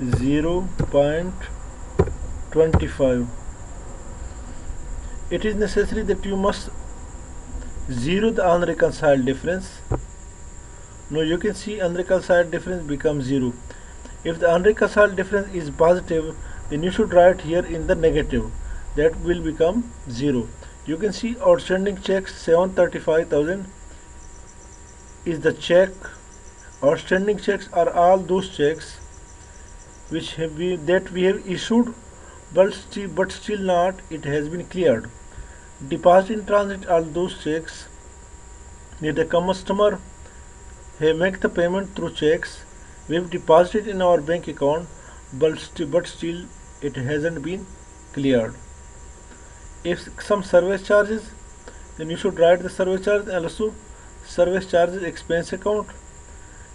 0.25. It is necessary that you must zero the unreconciled difference. Now you can see unreconciled difference becomes 0. If the unreconciled difference is positive, then you should write here in the negative. That will become 0. You can see outstanding checks 735,000 is the check. Outstanding checks are all those checks which we have issued, but still not it has been cleared. Deposit in transit are those checks that the customer have make the payment through checks we have deposited in our bank account, but still it hasn't been cleared. If some service charges, then you should write the service charge and also service charges expense account.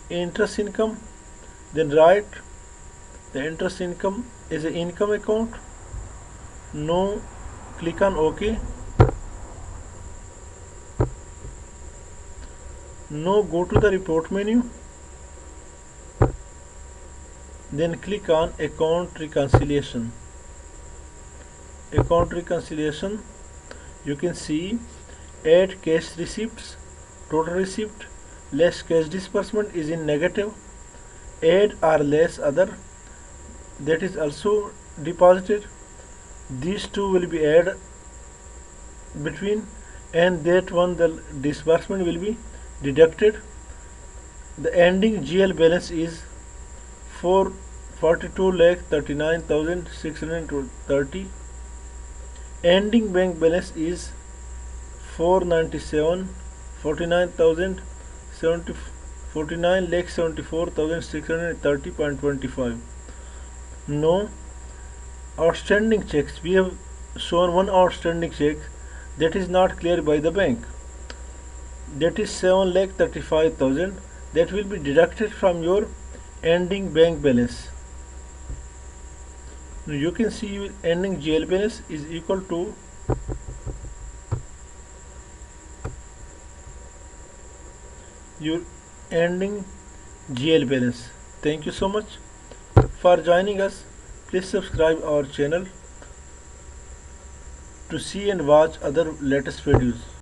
Interest income, then write the interest income is an income account. No, click on OK. Now go to the report menu, then click on account reconciliation. Account reconciliation, you can see add cash receipts, total receipt less cash disbursement is in negative, add or less other, that is also deposited. These two will be added between, and that one the disbursement will be deducted. The ending GL balance is 442,39,630. Ending bank balance is 49,74,630.25. No, outstanding checks. We have shown one outstanding check that is not cleared by the bank. That is 7,35,000. That will be deducted from your ending bank balance. Now you can see your ending GL balance is equal to your ending GL balance. Thank you so much for joining us. Please subscribe our channel to see and watch other latest videos.